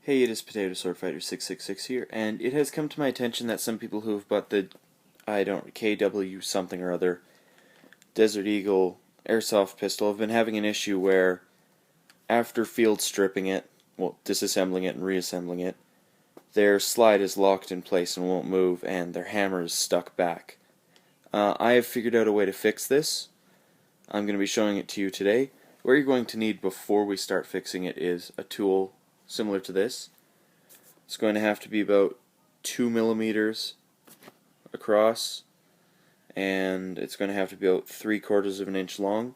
Hey, it is Potato Sword Fighter 666 here, and it has come to my attention that some people who have bought the, KW something or other, Desert Eagle Airsoft pistol have been having an issue where, after field stripping it, well, disassembling it and reassembling it, their slide is locked in place and won't move, and their hammer is stuck back. I have figured out a way to fix this. I'm going to be showing it to you today. What you're going to need before we start fixing it is a tool similar to this. It's going to have to be about 2 millimeters across, and it's going to have to be about 3/4 of an inch long.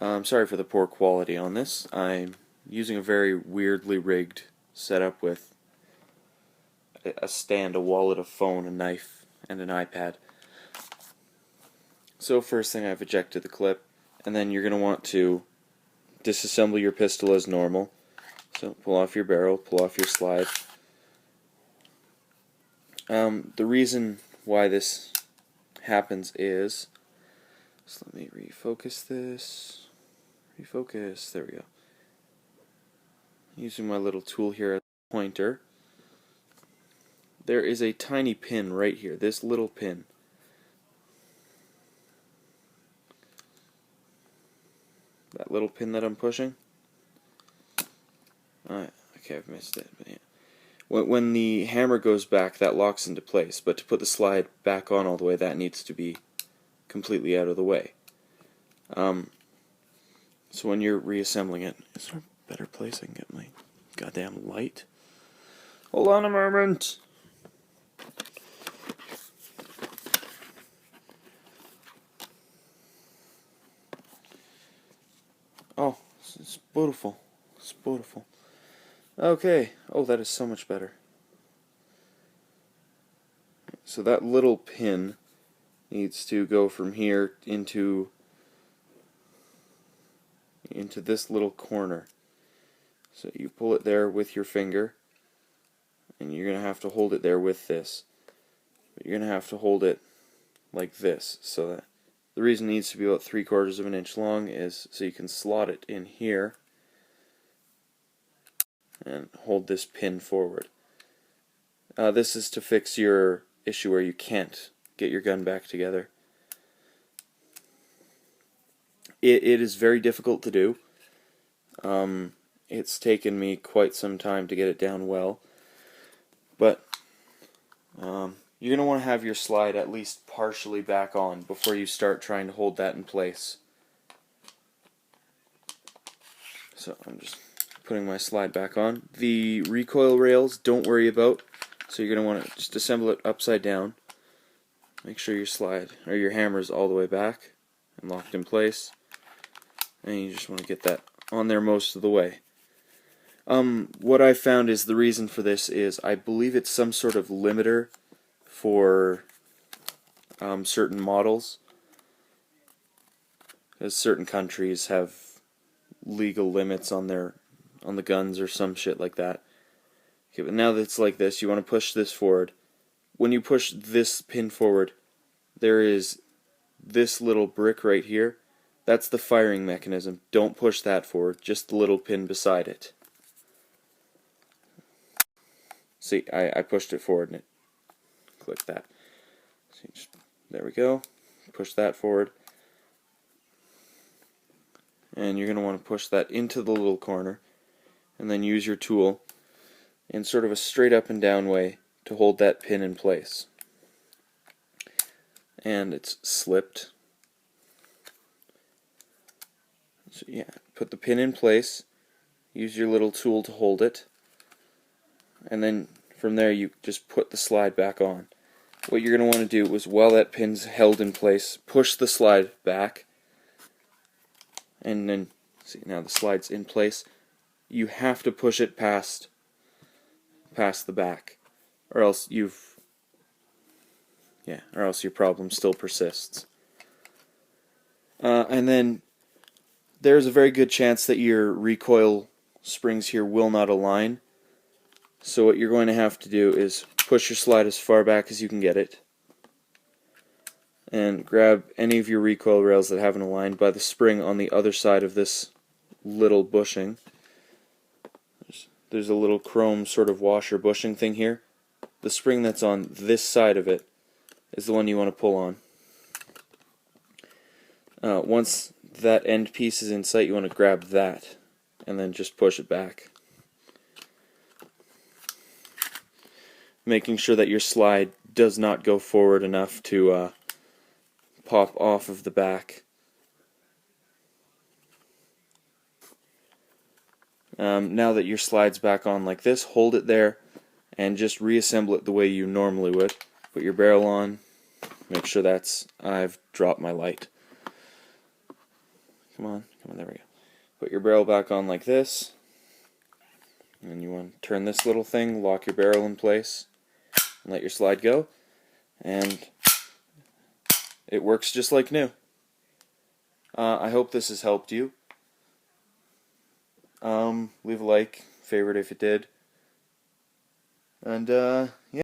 I'm sorry for the poor quality on this. I'm using a very weirdly rigged setup with a stand, a wallet, a phone, a knife, and an iPad. So first thing, I've ejected the clip, and then you're going to want to disassemble your pistol as normal. So pull off your barrel, pull off your slide. The reason why this happens is, so let me refocus this. Refocus, there we go. Using my little tool here as a pointer. There is a tiny pin right here, this little pin. That little pin that I'm pushing. Okay, I've missed it. But yeah. When the hammer goes back, that locks into place, but to put the slide back on all the way, that needs to be completely out of the way. So when you're reassembling it, is there a better place I can get my goddamn light? Hold on a moment! Oh, it's beautiful. It's beautiful. Okay. Oh, that is so much better. So that little pin needs to go from here into this little corner. So you pull it there with your finger, and you're going to have to hold it there with this. But you're going to have to hold it like this, so that the reason it needs to be about 3/4 of an inch long is so you can slot it in here and hold this pin forward. This is to fix your issue where you can't get your gun back together. It is very difficult to do. It's taken me quite some time to get it down well, but you're going to want to have your slide at least partially back on before you start trying to hold that in place. So I'm just putting my slide back on. The recoil rails, don't worry about. So you're going to want to just assemble it upside down. Make sure your slide or your hammer is all the way back and locked in place. And you just want to get that on there most of the way. What I found is the reason for this is I believe it's some sort of limiter for certain models, because certain countries have legal limits on the guns or some shit like that. Okay, but now that it's like this, you want to push this forward. When you push this pin forward, there is this little brick right here. That's the firing mechanism. Don't push that forward, just the little pin beside it. See, I pushed it forward and it clicked that. So there we go. Push that forward. And you're going to want to push that into the little corner and then use your tool in sort of a straight up and down way to hold that pin in place. And it's slipped. So yeah, put the pin in place, use your little tool to hold it, and then from there you just put the slide back on. What you're going to want to do is, while that pin's held in place, push the slide back, and then, see, now the slide's in place. You have to push it past the back, or else your problem still persists. And then there's a very good chance that your recoil springs here will not align. So what you're going to have to do is push your slide as far back as you can get it, and grab any of your recoil rails that haven't aligned by the spring on the other side of this little bushing. Just there's a little chrome sort of washer bushing thing here. The spring that's on this side of it is the one you want to pull on. Once that end piece is in sight, you want to grab that and then just push it back, making sure that your slide does not go forward enough to pop off of the back. Now that your slide's back on like this, hold it there and just reassemble it the way you normally would. Put your barrel on, make sure I've dropped my light. Come on, there we go. Put your barrel back on like this, and you want to turn this little thing, lock your barrel in place, and let your slide go, and it works just like new. I hope this has helped you. Leave a like, favorite if it did, and yeah.